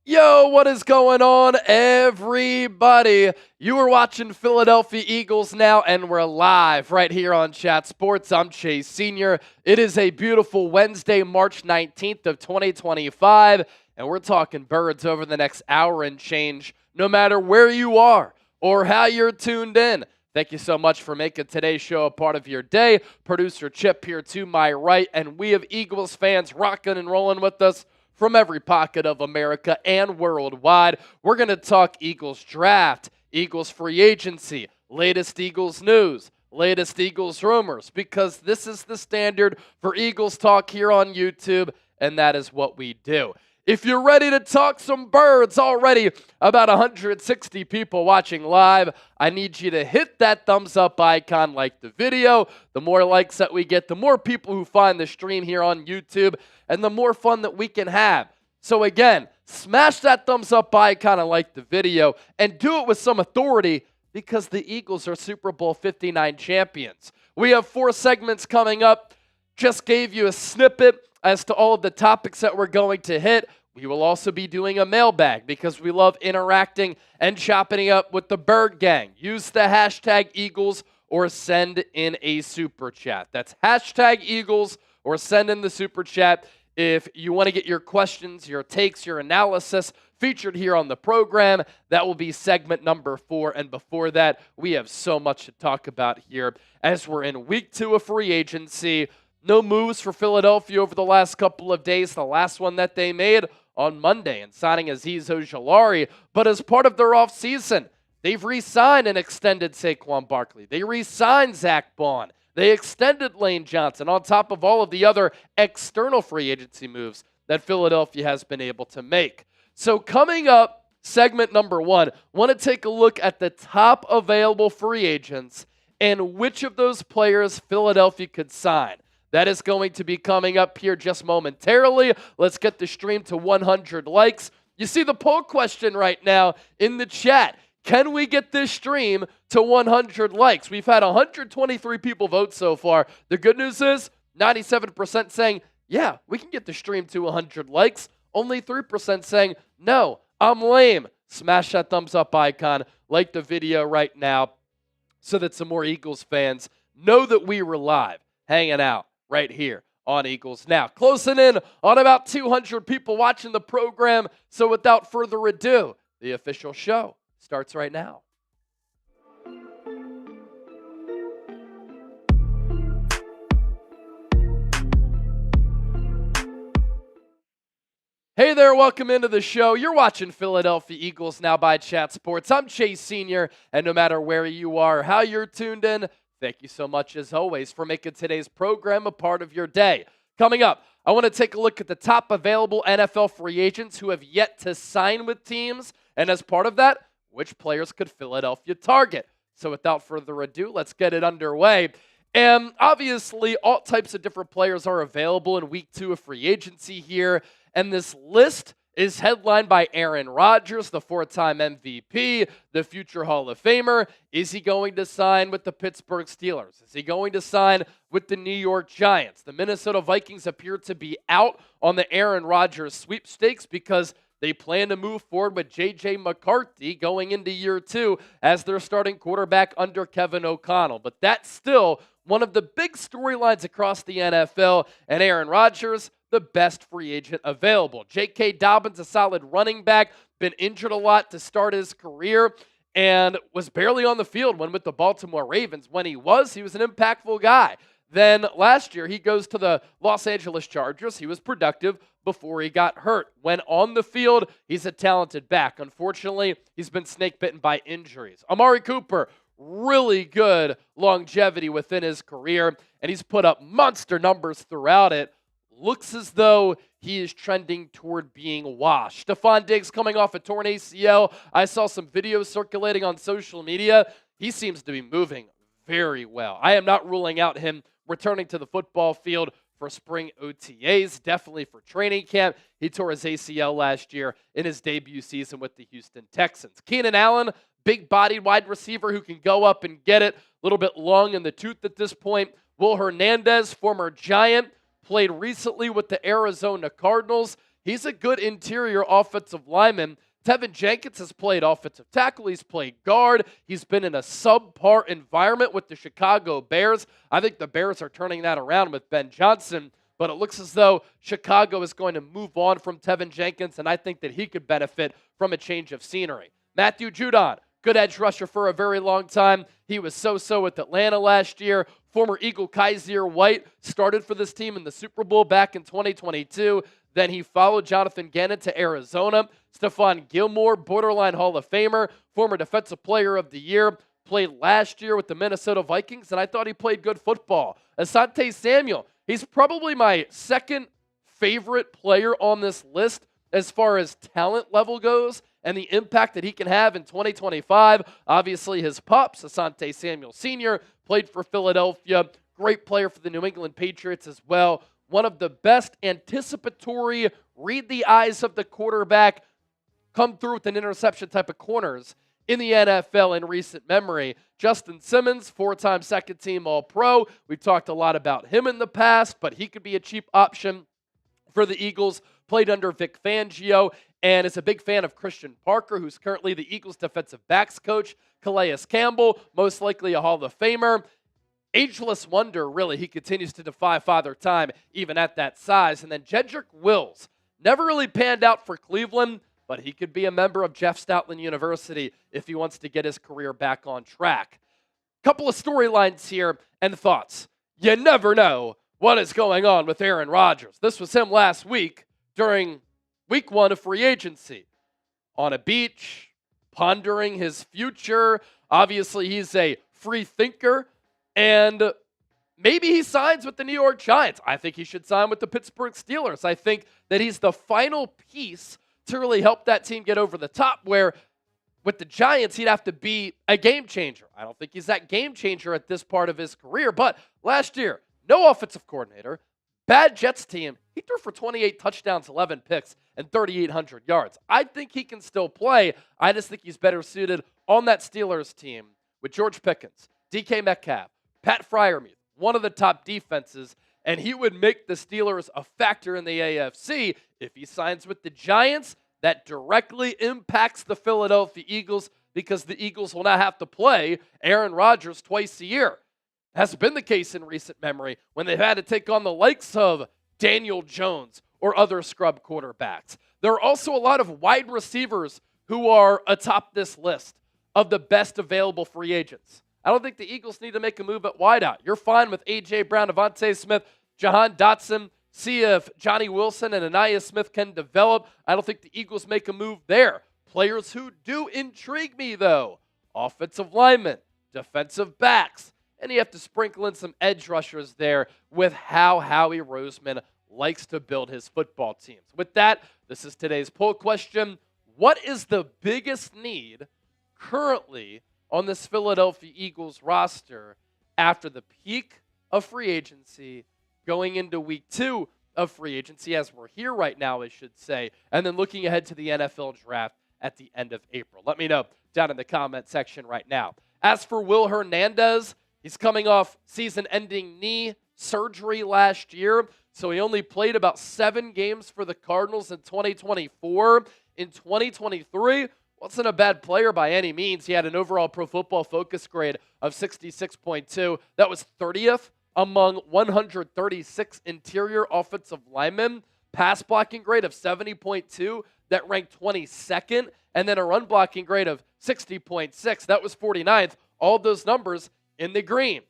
Yo, what is going on, everybody? You are watching Philadelphia Eagles now, and we're live right here on Chat Sports. I'm Chase Sr. It is a beautiful Wednesday, March 19th of 2025, and we're talking birds over the next hour and change, no matter where you are or how you're tuned in. Thank you so much for making today's show a part of your day. Producer Chip here to my right, and we have Eagles fans rocking and rolling with us from every pocket of America and worldwide. We're going to talk Eagles draft, Eagles free agency, latest Eagles news, latest Eagles rumors, because this is the standard for Eagles talk here on YouTube, and that is what we do. If you're ready to talk some birds, already about 160 people watching live, I need you to hit that thumbs up icon, like the video. The more likes that we get, the more people who find the stream here on YouTube, and the more fun that we can have. So again, smash that thumbs up icon and like the video, and do it with some authority because the Eagles are Super Bowl 59 champions. We have 4 segments coming up. Just gave you a snippet as to all of the topics that we're going to hit. We will also be doing a mailbag because we love interacting and chopping it up with the Bird Gang. Use the hashtag Eagles or send in a super chat. That's hashtag Eagles or send in the super chat if you want to get your questions, your takes, your analysis featured here on the program. That will be segment number 4. And before that, we have so much to talk about here as we're in week 2 of free agency. No moves for Philadelphia over the last couple of days. The last one that they made on Monday in signing Azeez Ojulari. But as part of their offseason, they've re-signed and extended Saquon Barkley. They re-signed Zach Bond. They extended Lane Johnson on top of all of the other external free agency moves that Philadelphia has been able to make. So coming up, segment number 1, want to take a look at the top available free agents and which of those players Philadelphia could sign. That is going to be coming up here just momentarily. Let's get the stream to 100 likes. You see the poll question right now in the chat. Can we get this stream to 100 likes? We've had 123 people vote so far. The good news is 97% saying, yeah, we can get the stream to 100 likes. Only 3% saying, no, I'm lame. Smash that thumbs up icon. Like the video right now so that some more Eagles fans know that we were live, hanging out right here on Eagles Now. Closing in on about 200 people watching the program. So without further ado, the official show starts right now. Hey there, welcome into the show. You're watching Philadelphia Eagles Now by Chat Sports. I'm Chase Sr., and no matter where you are, how you're tuned in, thank you so much, as always, for making today's program a part of your day. Coming up, I want to take a look at the top available NFL free agents who have yet to sign with teams, and as part of that, which players could Philadelphia target? So without further ado, let's get it underway. And obviously, all types of different players are available in week 2 of free agency here, and this list is headlined by Aaron Rodgers, the 4-time MVP, the future Hall of Famer. Is he going to sign with the Pittsburgh Steelers? Is he going to sign with the New York Giants? The Minnesota Vikings appear to be out on the Aaron Rodgers sweepstakes because they plan to move forward with J.J. McCarthy going into year 2 as their starting quarterback under Kevin O'Connell. But that's still one of the big storylines across the NFL, and Aaron Rodgers, the best free agent available. J.K. Dobbins, a solid running back, been injured a lot to start his career, and was barely on the field when with the Baltimore Ravens. When he was an impactful guy. Then last year, he goes to the Los Angeles Chargers. He was productive before he got hurt. When on the field, he's a talented back. Unfortunately, he's been snake bitten by injuries. Amari Cooper, really good longevity within his career, and he's put up monster numbers throughout it. Looks as though he is trending toward being washed. Stephon Diggs coming off a torn ACL. I saw some videos circulating on social media. He seems to be moving very well. I am not ruling out him returning to the football field for spring OTAs, definitely for training camp. He tore his ACL last year in his debut season with the Houston Texans. Keenan Allen, big-bodied wide receiver who can go up and get it, a little bit long in the tooth at this point. Will Hernandez, former Giant, played recently with the Arizona Cardinals. He's a good interior offensive lineman. Tevin Jenkins has played offensive tackle. He's played guard. He's been in a subpar environment with the Chicago Bears. I think the Bears are turning that around with Ben Johnson, but it looks as though Chicago is going to move on from Tevin Jenkins, and I think that he could benefit from a change of scenery. Matthew Judon, good edge rusher for a very long time. He was so-so with Atlanta last year. Former Eagle Kaiser White started for this team in the Super Bowl back in 2022. Then he followed Jonathan Gannon to Arizona. Stephon Gilmore, borderline Hall of Famer, former Defensive Player of the Year, played last year with the Minnesota Vikings, and I thought he played good football. Asante Samuel, he's probably my second favorite player on this list as far as talent level goes and the impact that he can have in 2025. Obviously, his pops, Asante Samuel Sr., played for Philadelphia. Great player for the New England Patriots as well. One of the best anticipatory, read the eyes of the quarterback, come through with an interception type of corners in the NFL in recent memory. Justin Simmons, four-time second-team All-Pro. We've talked a lot about him in the past, but he could be a cheap option for the Eagles. Played under Vic Fangio and is a big fan of Christian Parker, who's currently the Eagles defensive backs coach. Calais Campbell, most likely a Hall of Famer. Ageless wonder, really. He continues to defy Father Time, even at that size. And then Jedrick Wills, never really panned out for Cleveland, but he could be a member of Jeff Stoutland University if he wants to get his career back on track. Couple of storylines here and thoughts. You never know what is going on with Aaron Rodgers. This was him last week during week 1 of free agency. On a beach, pondering his future. Obviously, he's a free thinker. And maybe he signs with the New York Giants. I think he should sign with the Pittsburgh Steelers. I think that he's the final piece to really help that team get over the top, where with the Giants, he'd have to be a game changer. I don't think he's that game changer at this part of his career. But last year, no offensive coordinator, bad Jets team. He threw for 28 touchdowns, 11 picks, and 3,800 yards. I think he can still play. I just think he's better suited on that Steelers team with George Pickens, DK Metcalf, Pat Freiermuth, one of the top defenses, and he would make the Steelers a factor in the AFC. If he signs with the Giants, that directly impacts the Philadelphia Eagles because the Eagles will not have to play Aaron Rodgers twice a year. Has been the case in recent memory when they've had to take on the likes of Daniel Jones or other scrub quarterbacks. There are also a lot of wide receivers who are atop this list of the best available free agents. I don't think the Eagles need to make a move at wideout. You're fine with A.J. Brown, Devontae Smith, Jahan Dotson. See if Johnny Wilson and Anaya Smith can develop. I don't think the Eagles make a move there. Players who do intrigue me, though. Offensive linemen, defensive backs, and you have to sprinkle in some edge rushers there with how Howie Roseman likes to build his football teams. With that, this is today's poll question. What is the biggest need currently on this Philadelphia Eagles roster after the peak of free agency, going into week 2 of free agency, as we're here right now, I should say, and then looking ahead to the NFL draft at the end of April? Let me know down in the comment section right now. As for Will Hernandez, he's coming off season-ending knee surgery last year, so he only played about 7 games for the Cardinals in 2024. In 2023, wasn't a bad player by any means. He had an overall Pro Football Focus grade of 66.2. That was 30th among 136 interior offensive linemen. Pass blocking grade of 70.2. that ranked 22nd, and then a run blocking grade of 60.6. That was 49th. All of those numbers in the green.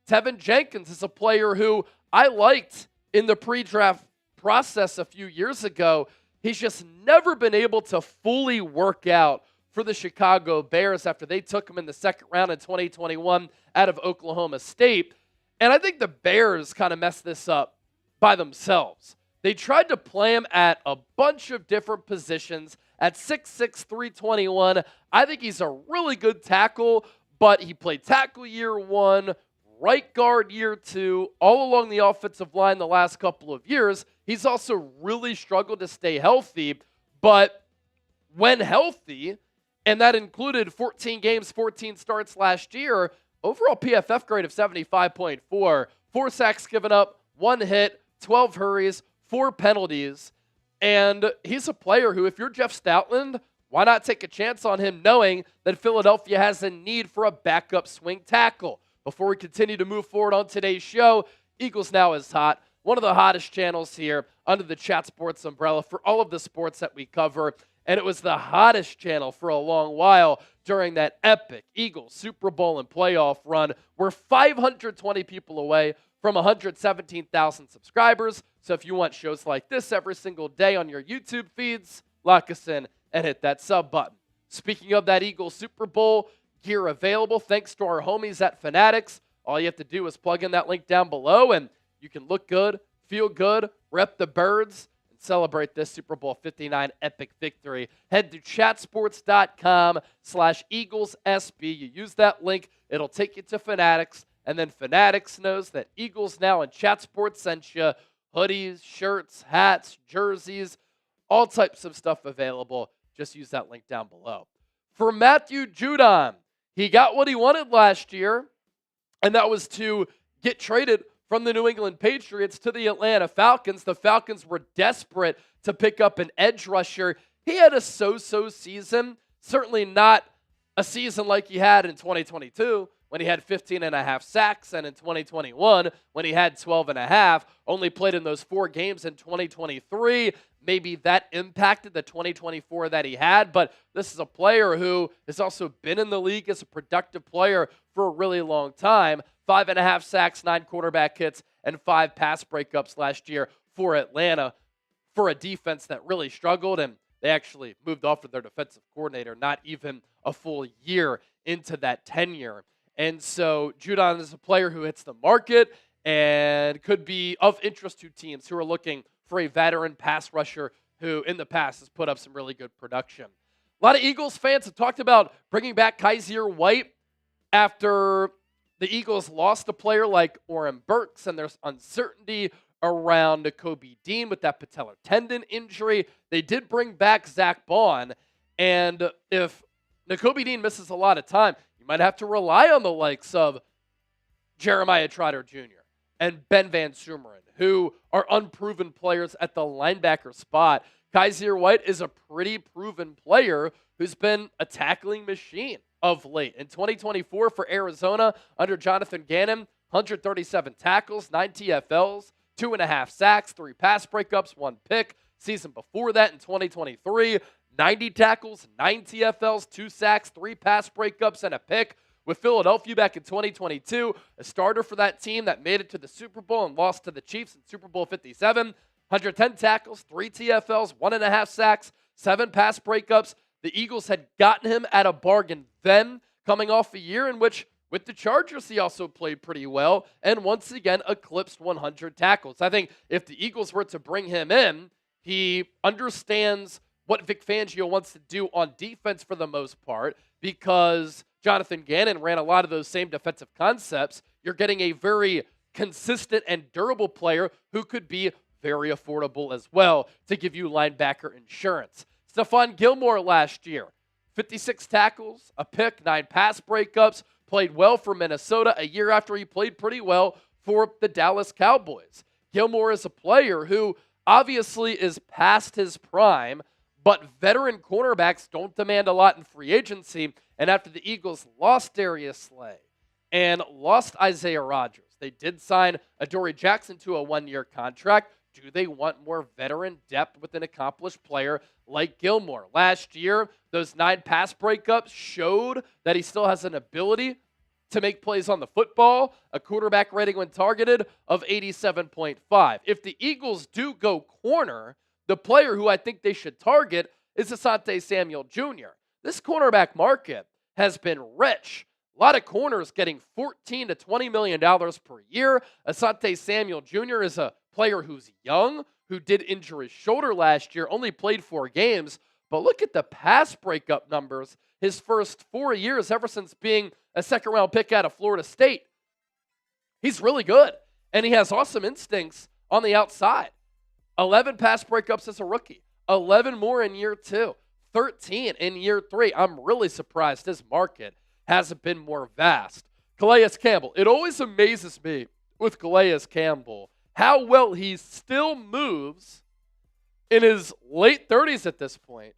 Tevin Jenkins is a player who I liked in the pre-draft process a few years ago. He's just never been able to fully work out for the Chicago Bears after they took him in the second round in 2021 out of Oklahoma State. And I think the Bears kind of messed this up by themselves. They tried to play him at a bunch of different positions. At 6'6", 321, I think he's a really good tackle, but he played tackle year 1, right guard year 2, all along the offensive line the last couple of years. He's also really struggled to stay healthy, but when healthy, and that included 14 games, 14 starts last year, overall PFF grade of 75.4, 4 sacks given up, 1 hit, 12 hurries, 4 penalties, and he's a player who, if you're Jeff Stoutland, why not take a chance on him knowing that Philadelphia has a need for a backup swing tackle? Before we continue to move forward on today's show, Eagles Now is hot, one of the hottest channels here under the Chat Sports umbrella for all of the sports that we cover, and it was the hottest channel for a long while during that epic Eagles Super Bowl and playoff run. We're 520 people away from 117,000 subscribers, so if you want shows like this every single day on your YouTube feeds, lock us in and hit that sub button. Speaking of that Eagles Super Bowl, gear available thanks to our homies at Fanatics. All you have to do is plug in that link down below, and you can look good, feel good, rep the birds, and celebrate this Super Bowl 59 epic victory. Head to chatsports.com/EaglesSB. You use that link, it'll take you to Fanatics, and then Fanatics knows that Eagles Now and Chat Sports sent you hoodies, shirts, hats, jerseys, all types of stuff available. Just use that link down below. For Matthew Judon, he got what he wanted last year, and that was to get traded from the New England Patriots to the Atlanta Falcons. The Falcons were desperate to pick up an edge rusher. He had a so-so season, certainly not a season like he had in 2022 when he had 15.5 sacks, and in 2021 when he had 12.5, only played in those 4 games in 2023. Maybe that impacted the 2024 that he had, but this is a player who has also been in the league as a productive player for a really long time. 5.5 sacks, 9 quarterback hits, and 5 pass breakups last year for Atlanta for a defense that really struggled, and they actually moved off of their defensive coordinator not even a full year into that tenure. And so Judon is a player who hits the market and could be of interest to teams who are looking for a veteran pass rusher who in the past has put up some really good production. A lot of Eagles fans have talked about bringing back Kaiser White after the Eagles lost a player like Oren Burks, and there's uncertainty around Nakobe Dean with that patellar tendon injury. They did bring back Zach Bond, and if Nakobe Dean misses a lot of time, you might have to rely on the likes of Jeremiah Trotter Jr. and Ben Van Sumeren, who are unproven players at the linebacker spot. Kaiser White is a pretty proven player who's been a tackling machine of late. In 2024 for Arizona under Jonathan Gannon, 137 tackles, 9 TFLs, 2.5 sacks, 3 pass breakups, 1 pick. Season before that in 2023, 90 tackles, 9 TFLs, 2 sacks, 3 pass breakups, and a pick. With Philadelphia back in 2022, a starter for that team that made it to the Super Bowl and lost to the Chiefs in Super Bowl 57, 110 tackles, 3 TFLs, 1.5 sacks, 7 pass breakups. The Eagles had gotten him at a bargain then, coming off a year in which, with the Chargers, he also played pretty well and once again eclipsed 100 tackles. I think if the Eagles were to bring him in, he understands what Vic Fangio wants to do on defense for the most part, because Jonathan Gannon ran a lot of those same defensive concepts. You're getting a very consistent and durable player who could be very affordable as well to give you linebacker insurance. Stephon Gilmore last year, 56 tackles, a pick, 9 pass breakups, played well for Minnesota a year after he played pretty well for the Dallas Cowboys. Gilmore is a player who obviously is past his prime, but veteran cornerbacks don't demand a lot in free agency. And after the Eagles lost Darius Slay and lost Isaiah Rodgers, they did sign Adoree Jackson to a 1-year contract. do they want more veteran depth with an accomplished player like Gilmore? Last year, those 9 pass breakups showed that he still has an ability to make plays on the football, a quarterback rating when targeted of 87.5. If the Eagles do go corner, the player who I think they should target is Asante Samuel Jr. This cornerback market has been rich. A lot of corners getting $14 to $20 million per year. Asante Samuel Jr. is a player who's young, who did injure his shoulder last year, only played 4 games. But look at the pass breakup numbers his first 4 years ever since being a second-round pick out of Florida State. He's really good, and he has awesome instincts on the outside. 11 pass breakups as a rookie, 11 more in year 2, 13 in year 3. I'm really surprised his market hasn't been more vast. Calais Campbell. It always amazes me with Calais Campbell how well he still moves in his late 30s at this point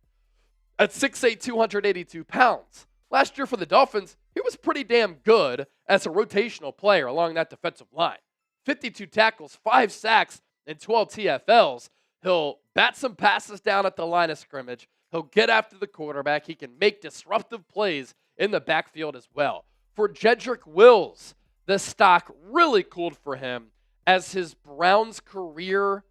at 6'8", 282 pounds. Last year for the Dolphins, he was pretty damn good as a rotational player along that defensive line. 52 tackles, 5 sacks, and 12 TFLs. He'll bat some passes down at the line of scrimmage. He'll get after the quarterback. He can make disruptive plays in the backfield as well. For Jedrick Wills, the stock really cooled for him as his Browns career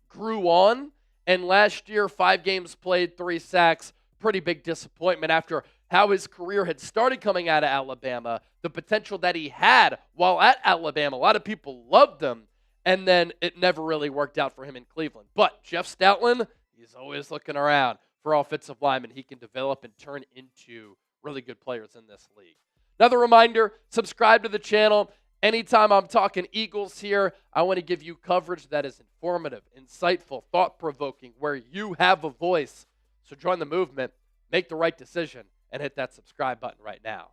grew on. And last year, 5 games played, 3 sacks. Pretty big disappointment after how his career had started coming out of Alabama, the potential that he had while at Alabama. A lot of people loved him, and then it never really worked out for him in Cleveland. But Jeff Stoutland, he's always looking around for offensive linemen he can develop and turn into really good players in this league. Another reminder, subscribe to the channel. Anytime I'm talking Eagles here, I want to give you coverage that is informative, insightful, thought-provoking, where you have a voice. So join the movement, make the right decision, and hit that subscribe button right now.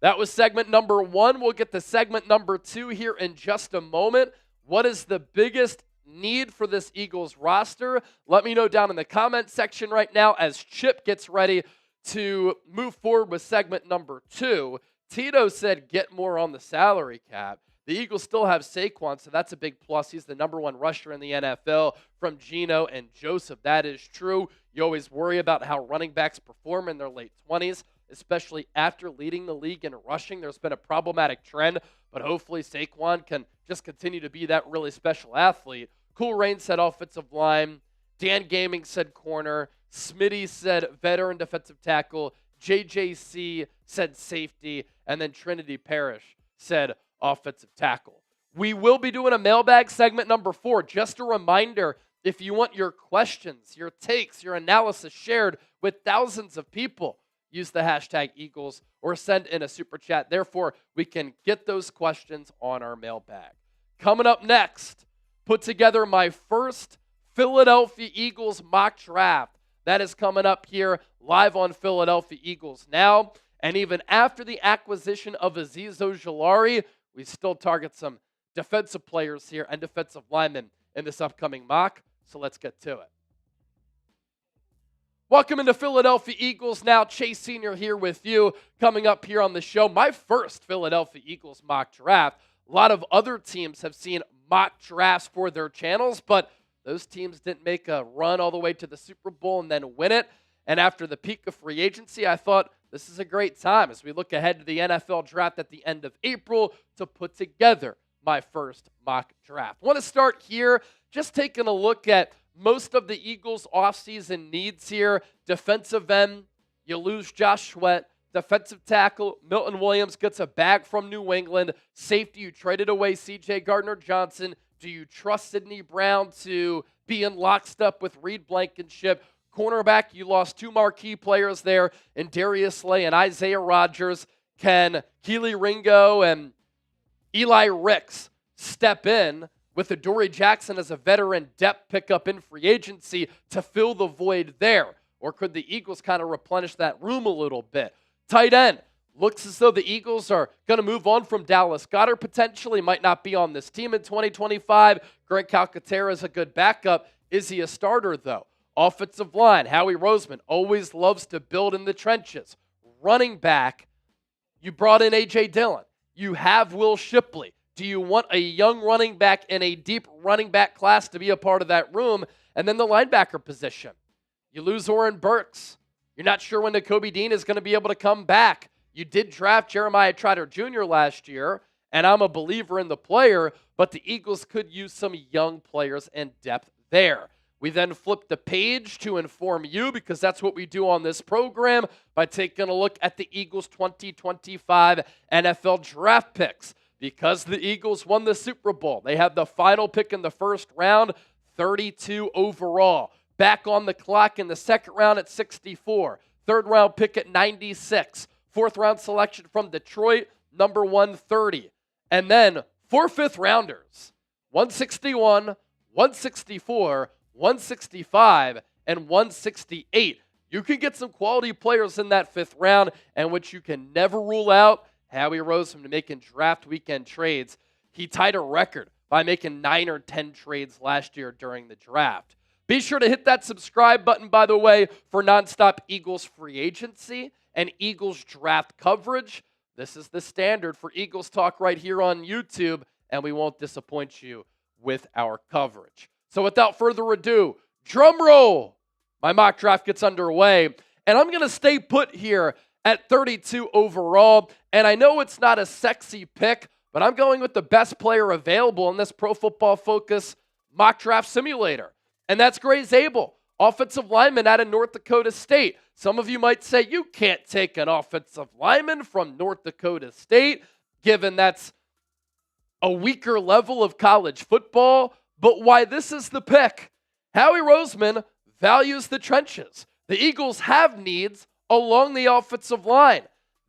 That was segment number 1. We'll get to segment number 2 here in just a moment. What is the biggest need for this Eagles roster? Let me know down in the comment section right now as Chip gets ready to move forward with segment number 2. Tito said get more on the salary cap. The Eagles still have Saquon, so that's a big plus. He's the number 1 rusher in the NFL from Geno and Joseph. That is true. You always worry about how running backs perform in their late 20s, especially after leading the league in rushing. There's been a problematic trend, but hopefully Saquon can just continue to be that really special athlete. Cool Rain said offensive line. Dan Gaming said corner. Smitty said veteran defensive tackle. JJC said safety. And then Trinity Parrish said offensive tackle. We will be doing a mailbag segment number 4. Just a reminder, if you want your questions, your takes, your analysis shared with thousands of people, use the hashtag Eagles or send in a super chat. Therefore, we can get those questions on our mailbag. Coming up next, put together my first Philadelphia Eagles mock draft. That is coming up here live on Philadelphia Eagles Now. And even after the acquisition of Azeez Ojulari, we still target some defensive players here and defensive linemen in this upcoming mock. So let's get to it. Welcome into Philadelphia Eagles Now. Chase Sr. here with you. Coming up here on the show, my first Philadelphia Eagles mock draft. A lot of other teams have seen mock drafts for their channels, but those teams didn't make a run all the way to the Super Bowl and then win it. And after the peak of free agency, I thought this is a great time as we look ahead to the NFL draft at the end of April to put together my first mock draft. I want to start here just taking a look at most of the Eagles' offseason needs here. Defensive end, you lose Josh Sweat. Defensive tackle, Milton Williams gets a bag from New England. Safety, you traded away C.J. Gardner-Johnson. Do you trust Sidney Brown to be in lockstep with Reed Blankenship? Cornerback, you lost 2 marquee players there in Darius Slay and Isaiah Rodgers. Can Keely Ringo and Eli Ricks step in with Adoree Jackson as a veteran depth pickup in free agency to fill the void there? Or could the Eagles kind of replenish that room a little bit? Tight end, looks as though the Eagles are going to move on from Dallas Goedert potentially. Might not be on this team in 2025. Grant Calcaterra is a good backup. Is he a starter, though? Offensive line, Howie Roseman always loves to build in the trenches. Running back, you brought in A.J. Dillon. You have Will Shipley. Do you want a young running back in a deep running back class to be a part of that room? And then the linebacker position. You lose Oren Burks. You're not sure when Nakobe Dean is going to be able to come back. You did draft Jeremiah Trotter Jr. last year, and I'm a believer in the player, but the Eagles could use some young players and depth there. We then flip the page to inform you, because that's what we do on this program, by taking a look at the Eagles 2025 NFL draft picks. Because the Eagles won the Super Bowl, they have the final pick in the first round, 32 overall. Back on the clock in the second round at 64. Third round pick at 96. Fourth round selection from Detroit, number 130. And then 4 fifth rounders, 161, 164, 165, and 168. You can get some quality players in that fifth round, and what you can never rule out, Howie Roseman making draft weekend trades. He tied a record by making 9 or 10 trades last year during the draft. Be sure to hit that subscribe button, by the way, for nonstop Eagles free agency and Eagles draft coverage. This is the standard for Eagles Talk right here on YouTube, and we won't disappoint you with our coverage. So without further ado, drum roll, my mock draft gets underway, and I'm going to stay put here at 32 overall, and I know it's not a sexy pick, but I'm going with the best player available in this Pro Football Focus mock draft simulator, and that's Gray Zabel, offensive lineman out of North Dakota State. Some of you might say, you can't take an offensive lineman from North Dakota State, given that's a weaker level of college football, but why this is the pick. Howie Roseman values the trenches. The Eagles have needs along the offensive line.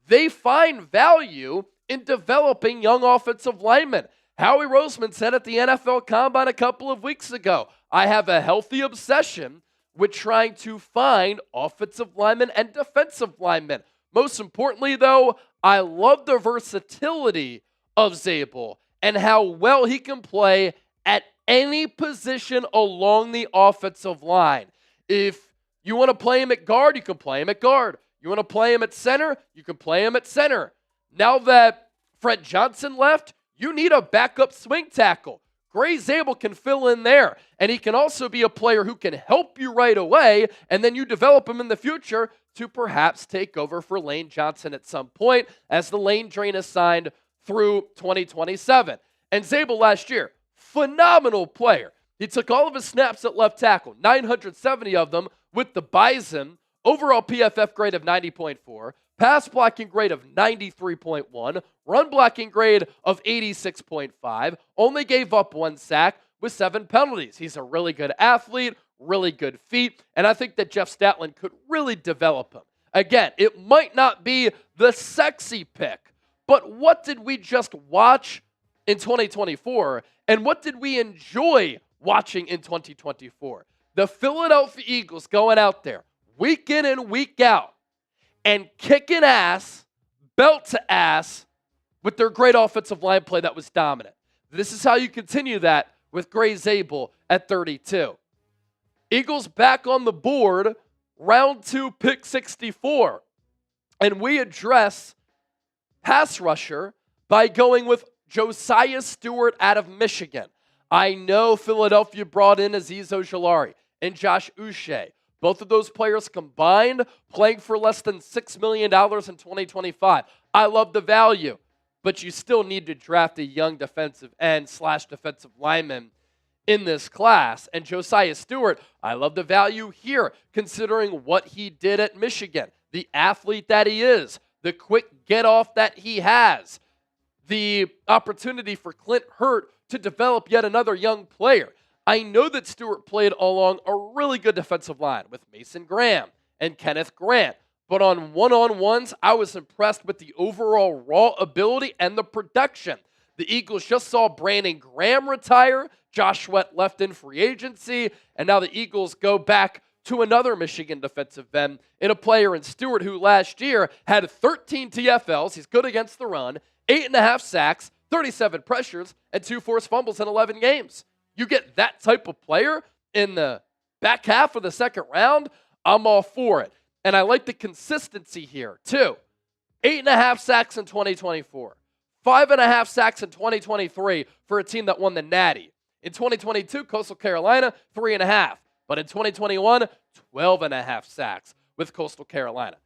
They find value in developing young offensive linemen. Howie Roseman said at the NFL Combine a couple of weeks ago, I have a healthy obsession with trying to find offensive linemen and defensive linemen. Most importantly, though, I love the versatility of Zabel and how well he can play at any position along the offensive line. If you want to play him at guard, you can play him at guard. You want to play him at center, you can play him at center. Now that Fred Johnson left, you need a backup swing tackle. Gray Zabel can fill in there, and he can also be a player who can help you right away, and then you develop him in the future to perhaps take over for Lane Johnson at some point as the lane drain is signed through 2027. And Zabel last year, phenomenal player. He took all of his snaps at left tackle, 970 of them with the Bison, overall PFF grade of 90.4, pass blocking grade of 93.1, run blocking grade of 86.5, only gave up 1 sack with 7 penalties. He's a really good athlete, really good feet, and I think that Jeff Statland could really develop him. Again, it might not be the sexy pick, but what did we just watch in 2024, and what did we enjoy watching in 2024? The Philadelphia Eagles going out there week in and week out and kicking ass, belt to ass, with their great offensive line play that was dominant. This is how you continue that with Gray Zabel at 32. Eagles back on the board, round 2, pick 64. And we address pass rusher by going with Josiah Stewart out of Michigan. I know Philadelphia brought in Azeez Ojulari and Josh Uche. Both of those players combined playing for less than $6 million in 2025. I love the value, but you still need to draft a young defensive end / defensive lineman in this class. And Josiah Stewart, I love the value here, considering what he did at Michigan, the athlete that he is, the quick get-off that he has, the opportunity for Clint Hurt to develop yet another young player. I know that Stewart played along a really good defensive line with Mason Graham and Kenneth Grant, but on one-on-ones, I was impressed with the overall raw ability and the production. The Eagles just saw Brandon Graham retire, Josh Sweat left in free agency, and now the Eagles go back to another Michigan defensive end in a player in Stewart who last year had 13 TFLs, he's good against the run, 8.5 sacks, 37 pressures, and 2 forced fumbles in 11 games. You get that type of player in the back half of the second round, I'm all for it. And I like the consistency here, too. 8.5 sacks in 2024. 5.5 sacks in 2023 for a team that won the Natty. In 2022, Coastal Carolina, 3.5. But in 2021, 12.5 sacks with Coastal Carolina.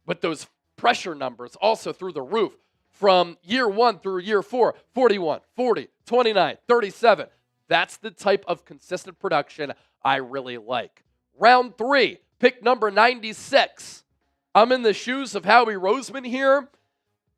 With those pressure numbers also through the roof from year 1 through year 4, 41, 40, 29, 37. That's the type of consistent production I really like. Round 3, pick number 96. I'm in the shoes of Howie Roseman here.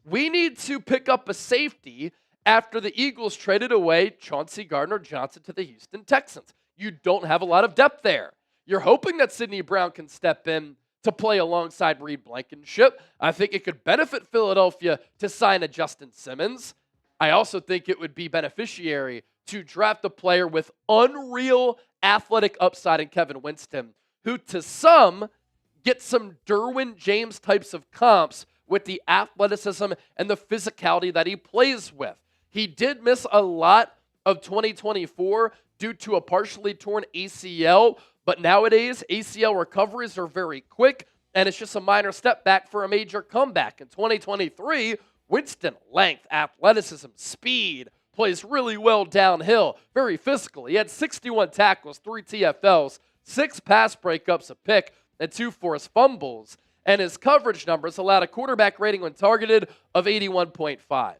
We need to pick up a safety after the Eagles traded away Chauncey Gardner-Johnson to the Houston Texans. You don't have a lot of depth there. You're hoping that Sidney Brown can step in to play alongside Reed Blankenship. I think it could benefit Philadelphia to sign a Justin Simmons. I also think it would be beneficiary to draft a player with unreal athletic upside in Kevin Winston, who to some get some Derwin James types of comps with the athleticism and the physicality that he plays with. He did miss a lot of 2024 due to a partially torn ACL, but nowadays ACL recoveries are very quick, and it's just a minor step back for a major comeback. In 2023, Winston, length, athleticism, speed, plays really well downhill, very physical. He had 61 tackles, 3 TFLs, 6 pass breakups, a pick, and 2 forced fumbles. And his coverage numbers allowed a quarterback rating when targeted of 81.5.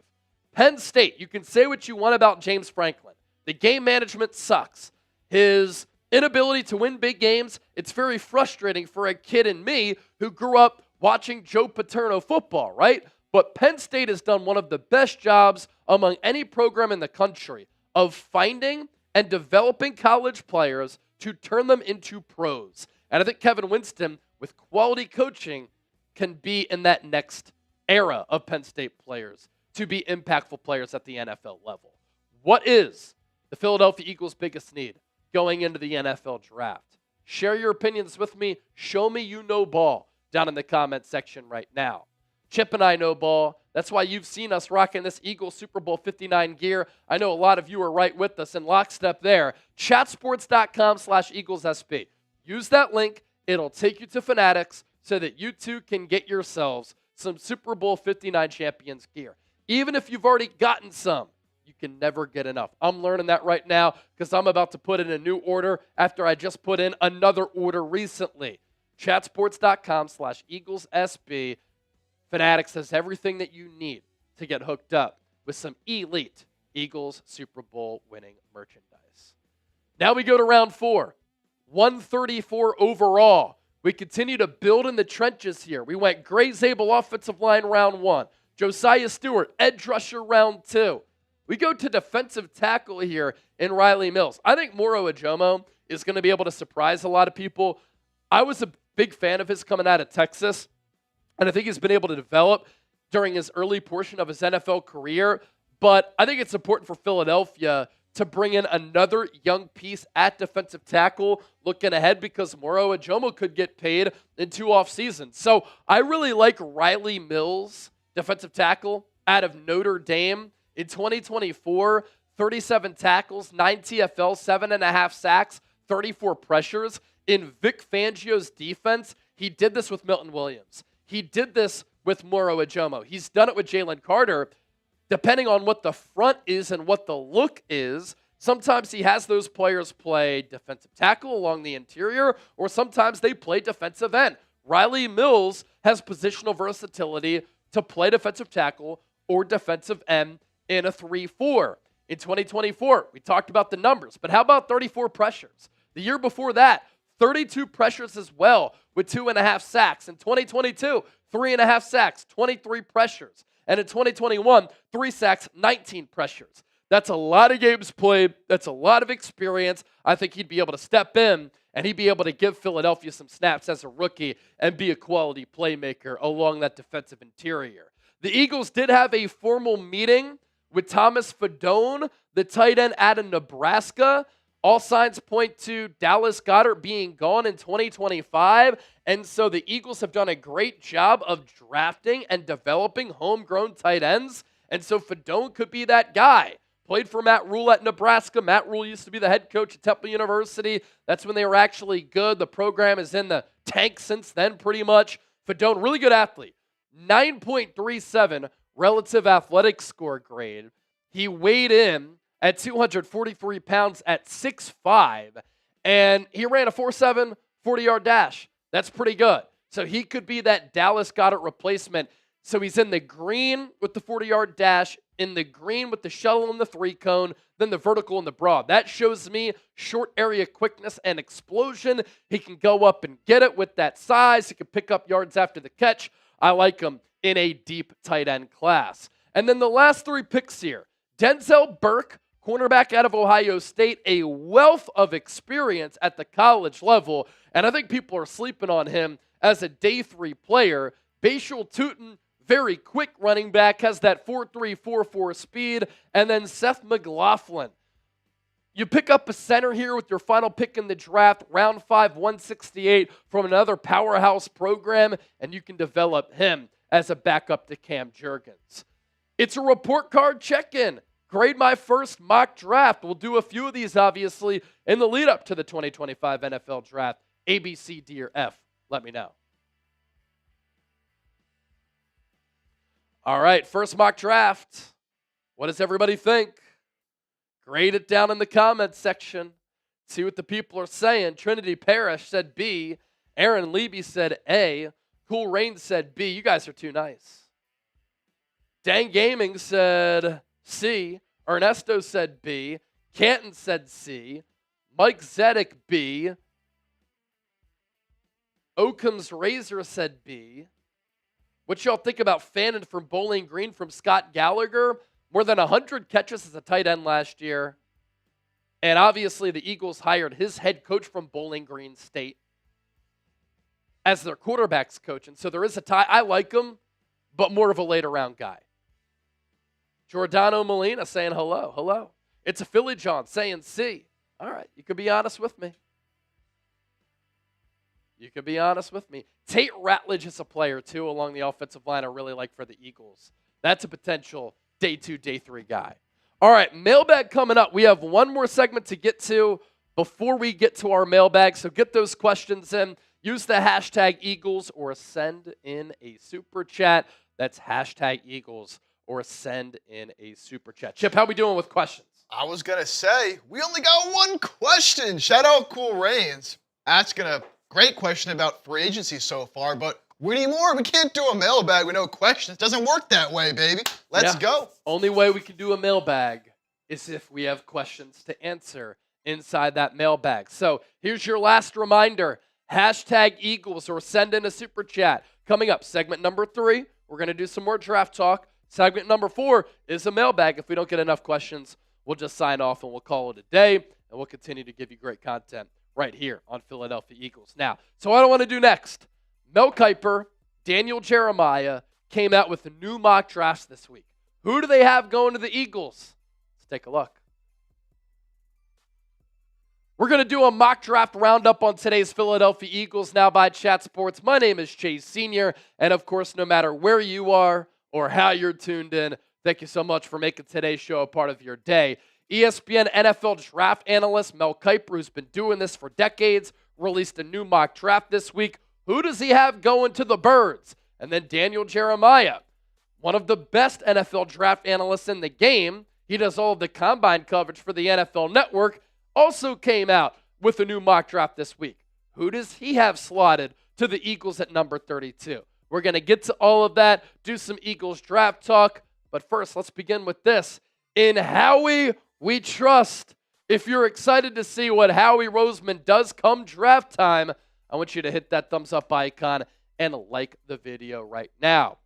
Penn State, you can say what you want about James Franklin. The game management sucks. His inability to win big games, it's very frustrating for a kid in me who grew up watching Joe Paterno football, right? But Penn State has done one of the best jobs among any program in the country of finding and developing college players to turn them into pros. And I think Kevin Winston, with quality coaching, can be in that next era of Penn State players to be impactful players at the NFL level. What is the Philadelphia Eagles' biggest need going into the NFL draft? Share your opinions with me. Show me you know ball down in the comment section right now. Chip and I know ball. That's why you've seen us rocking this Eagles Super Bowl 59 gear. I know a lot of you are right with us in lockstep there. Chatsports.com/EaglesSB. Use that link. It'll take you to Fanatics so that you too can get yourselves some Super Bowl 59 champions gear. Even if you've already gotten some, you can never get enough. I'm learning that right now because I'm about to put in a new order after I just put in another order recently. Chatsports.com/EaglesSB. Fanatics has everything that you need to get hooked up with some elite Eagles Super Bowl winning merchandise. Now we go to round 4. 134 overall. We continue to build in the trenches here. We went Gray Zabel offensive line round 1. Josiah Stewart, edge rusher round 2. We go to defensive tackle here in Riley Mills. I think Moro Ajomo is going to be able to surprise a lot of people. I was a big fan of his coming out of Texas, and I think he's been able to develop during his early portion of his NFL career. But I think it's important for Philadelphia to bring in another young piece at defensive tackle looking ahead because Moro Ajomo could get paid in 2 off seasons. So I really like Riley Mills, defensive tackle out of Notre Dame. In 2024, 37 tackles, 9 TFL, 7.5 sacks, 34 pressures. In Vic Fangio's defense, he did this with Milton Williams. He did this with Moro Ajomo. He's done it with Jalen Carter. Depending on what the front is and what the look is, sometimes he has those players play defensive tackle along the interior, or sometimes they play defensive end. Riley Mills has positional versatility to play defensive tackle or defensive end in a 3-4. In 2024, we talked about the numbers, but how about 34 pressures? The year before that, 32 pressures as well with 2.5 sacks. In 2022, 3.5 sacks, 23 pressures. And in 2021, 3 sacks, 19 pressures. That's a lot of games played. That's a lot of experience. I think he'd be able to step in and he'd be able to give Philadelphia some snaps as a rookie and be a quality playmaker along that defensive interior. The Eagles did have a formal meeting with Thomas Fadone, the tight end out of Nebraska. All signs point to Dallas Goedert being gone in 2025, and so the Eagles have done a great job of drafting and developing homegrown tight ends, and so Fadone could be that guy. Played for Matt Rule at Nebraska. Matt Rule used to be the head coach at Temple University. That's when they were actually good. The program is in the tank since then, pretty much. Fadone, really good athlete. 9.37 relative athletic score grade. He weighed in at 243 pounds at 6'5", and he ran a 4.7 40-yard dash. That's pretty good. So he could be that Dallas Goedert replacement. So he's in the green with the 40-yard dash, in the green with the shuttle and the three-cone, then the vertical and the broad. That shows me short area quickness and explosion. He can go up and get it with that size. He can pick up yards after the catch. I like him in a deep tight end class. And then the last three picks here. Denzel Burke, cornerback out of Ohio State, a wealth of experience at the college level, and I think people are sleeping on him as a day 3 player. Bashal Tutin, very quick running back, has that 4.3, 4.4 speed, and then Seth McLaughlin. You pick up a center here with your final pick in the draft, round 5, 168, from another powerhouse program, and you can develop him as a backup to Cam Jurgens. It's a report card check-in. Grade my first mock draft. We'll do a few of these, obviously, in the lead up to the 2025 NFL Draft. A, B, C, D, or F. Let me know. All right, first mock draft. What does everybody think? Grade it down in the comments section. See what the people are saying. Trinity Parrish said B. Aaron Levy said A. Cool Rain said B. You guys are too nice. Dang Gaming said C. Ernesto said B. Canton said C. Mike Zedek, B. Oakham's Razor said B. What y'all think about Fannin from Bowling Green from Scott Gallagher? More than 100 catches as a tight end last year. And obviously the Eagles hired his head coach from Bowling Green State as their quarterback's coach. And so there is a tie. I like him, but more of a later round guy. Giordano Molina saying hello. Hello. It's a Philly John saying C. All right. You can be honest with me. You can be honest with me. Tate Ratledge is a player, too, along the offensive line I really like for the Eagles. That's a potential day 2, day 3 guy. All right, mailbag coming up. We have one more segment to get to before we get to our mailbag, so get those questions in. Use the hashtag Eagles or send in a super chat. That's hashtag Eagles or send in a super chat. Chip, how we doing with questions? I was going to say, we only got one question. Shout out Cool Rains. Asking a great question about free agency so far, but we need more. We can't do a mailbag with no questions. It doesn't work that way, baby. Let's go. Only way we can do a mailbag is if we have questions to answer inside that mailbag. So here's your last reminder. Hashtag Eagles or send in a super chat. Coming up, segment number 3, we're going to do some more draft talk. Segment number 4 is a mailbag. If we don't get enough questions, we'll just sign off and we'll call it a day, and we'll continue to give you great content right here on Philadelphia Eagles. Now, so what I want to do next, Mel Kiper, Daniel Jeremiah came out with a new mock drafts this week. Who do they have going to the Eagles? Let's take a look. We're going to do a mock draft roundup on today's Philadelphia Eagles now by Chat Sports. My name is Chase Sr., and of course, no matter where you are or how you're tuned in, thank you so much for making today's show a part of your day. ESPN NFL draft analyst Mel Kiper, who's been doing this for decades, released a new mock draft this week. Who does he have going to the Birds? And then Daniel Jeremiah, one of the best NFL draft analysts in the game. He does all of the combine coverage for the NFL Network, also came out with a new mock draft this week. Who does he have slotted to the Eagles at number 32? We're going to get to all of that, do some Eagles draft talk. But first, let's begin with this. In Howie we trust. If you're excited to see what Howie Roseman does come draft time, I want you to hit that thumbs up icon and like the video right now.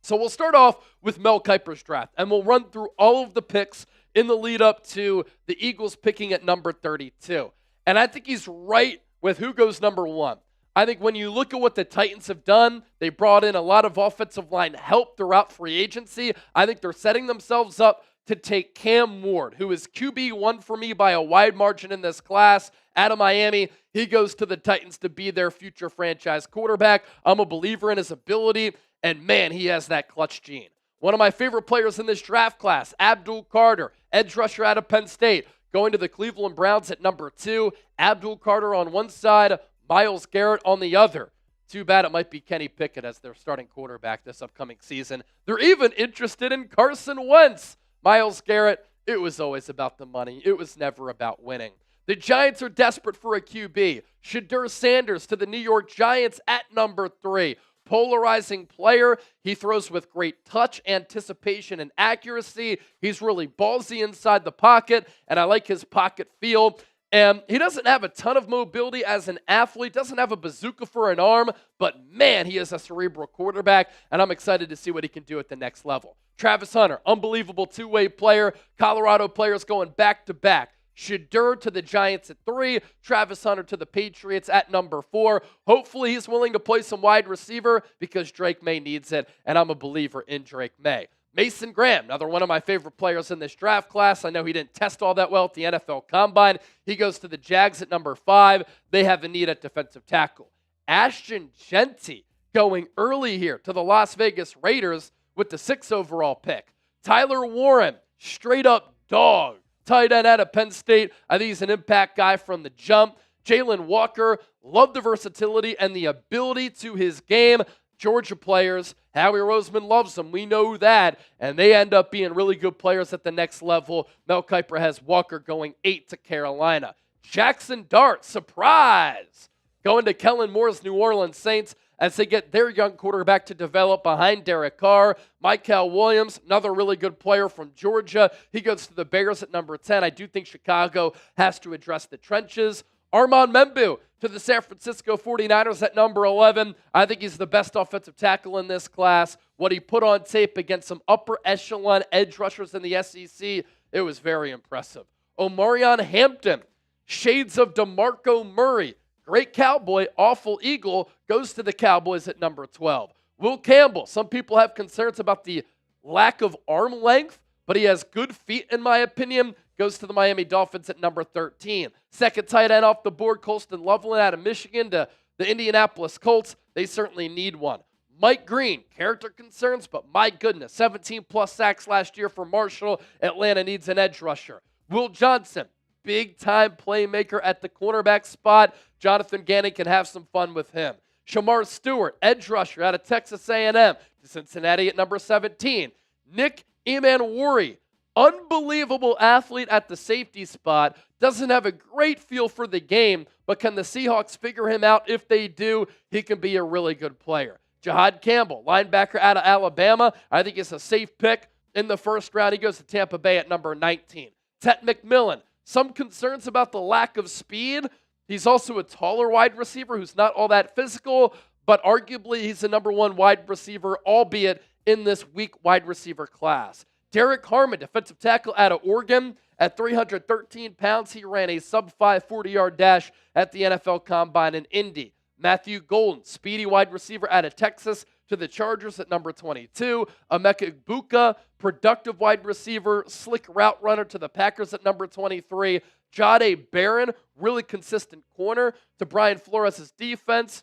So we'll start off with Mel Kiper's draft, and we'll run through all of the picks in the lead up to the Eagles picking at number 32. And I think he's right with who goes number 1. I think when you look at what the Titans have done, they brought in a lot of offensive line help throughout free agency. I think they're setting themselves up to take Cam Ward, who is QB1 for me by a wide margin in this class, out of Miami. He goes to the Titans to be their future franchise quarterback. I'm a believer in his ability, and man, he has that clutch gene. One of my favorite players in this draft class, Abdul Carter, edge rusher out of Penn State, going to the Cleveland Browns at number 2. Abdul Carter on one side, Myles Garrett on the other. Too bad it might be Kenny Pickett as their starting quarterback this upcoming season. They're even interested in Carson Wentz. Myles Garrett, it was always about the money. It was never about winning. The Giants are desperate for a QB. Shedeur Sanders to the New York Giants at number 3. Polarizing player. He throws with great touch, anticipation, and accuracy. He's really ballsy inside the pocket, and I like his pocket feel. And he doesn't have a ton of mobility as an athlete, doesn't have a bazooka for an arm, but man, he is a cerebral quarterback, and I'm excited to see what he can do at the next level. Travis Hunter, unbelievable two-way player. Colorado players going back-to-back. Shedeur to the Giants at 3, Travis Hunter to the Patriots at number 4. Hopefully he's willing to play some wide receiver because Drake May needs it, and I'm a believer in Drake May. Mason Graham, another one of my favorite players in this draft class. I know he didn't test all that well at the NFL Combine. He goes to the Jags at number 5. They have a need at defensive tackle. Ashton Jeanty going early here to the Las Vegas Raiders with the 6th overall pick. Tyler Warren, straight up dog. Tight end out of Penn State. I think he's an impact guy from the jump. Jalen Walker, love the versatility and the ability to his game. Georgia players, Howie Roseman loves them. We know that. And they end up being really good players at the next level. Mel Kiper has Walker going 8 to Carolina. Jackson Dart, surprise! Going to Kellen Moore's New Orleans Saints as they get their young quarterback to develop behind Derek Carr. Michael Williams, another really good player from Georgia. He goes to the Bears at number 10. I do think Chicago has to address the trenches. Armand Membu to the San Francisco 49ers at number 11. I think he's the best offensive tackle in this class. What he put on tape against some upper echelon edge rushers in the SEC, it was very impressive. Omarion Hampton, shades of DeMarco Murray. Great Cowboy, awful Eagle, goes to the Cowboys at number 12. Will Campbell, some people have concerns about the lack of arm length, but he has good feet in my opinion, goes to the Miami Dolphins at number 13. Second tight end off the board, Colston Loveland out of Michigan to the Indianapolis Colts. They certainly need one. Mike Green, character concerns, but my goodness, 17-plus sacks last year for Marshall. Atlanta needs an edge rusher. Will Johnson, big-time playmaker at the cornerback spot. Jonathan Gannon can have some fun with him. Shamar Stewart, edge rusher out of Texas A&M to Cincinnati at number 17. Nick Emanwari, unbelievable athlete at the safety spot. Doesn't have a great feel for the game, but can the Seahawks figure him out? If they do, he can be a really good player. Jahad Campbell, linebacker out of Alabama. I think it's a safe pick in the first round. He goes to Tampa Bay at number 19. Tet McMillan, some concerns about the lack of speed. He's also a taller wide receiver who's not all that physical, but arguably he's the number 1 wide receiver, albeit in this weak wide receiver class. Derek Harmon, defensive tackle out of Oregon. At 313 pounds, he ran a sub-5 40-yard dash at the NFL Combine in Indy. Matthew Golden, speedy wide receiver out of Texas to the Chargers at number 22. Emeka Egbuka, productive wide receiver, slick route runner to the Packers at number 23. Jahdae Barron, really consistent corner to Brian Flores' defense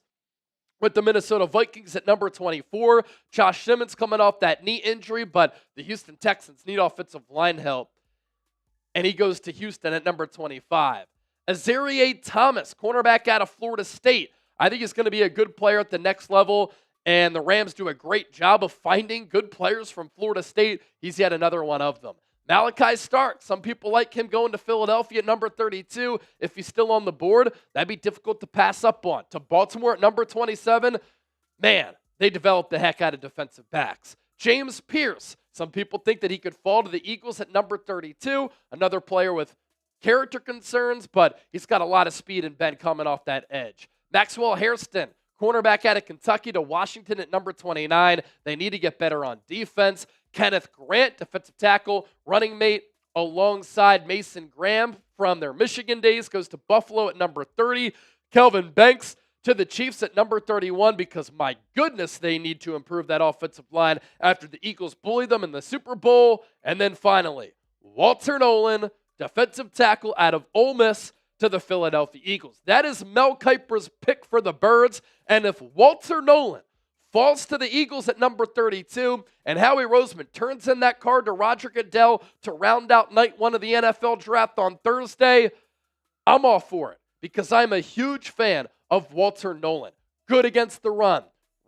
with the Minnesota Vikings at number 24. Josh Simmons coming off that knee injury, but the Houston Texans need offensive line help, and he goes to Houston at number 25. Azareye'h Thomas, cornerback out of Florida State. I think he's going to be a good player at the next level, and the Rams do a great job of finding good players from Florida State. He's yet another one of them. Malachi Stark, some people like him going to Philadelphia at number 32. If he's still on the board, that'd be difficult to pass up on. To Baltimore at number 27, man, they developed the heck out of defensive backs. James Pierce, some people think that he could fall to the Eagles at number 32. Another player with character concerns, but he's got a lot of speed and bend coming off that edge. Maxwell Hairston, cornerback out of Kentucky to Washington at number 29. They need to get better on defense. Kenneth Grant, defensive tackle, running mate alongside Mason Graham from their Michigan days, goes to Buffalo at number 30. Kelvin Banks to the Chiefs at number 31 because, my goodness, they need to improve that offensive line after the Eagles bullied them in the Super Bowl. And then finally, Walter Nolan, defensive tackle out of Ole Miss to the Philadelphia Eagles. That is Mel Kiper's pick for the Birds. And if Walter Nolan falls to the Eagles at number 32, and Howie Roseman turns in that card to Roger Goodell to round out night 1 of the NFL draft on Thursday, I'm all for it because I'm a huge fan of Walter Nolan. good against the run,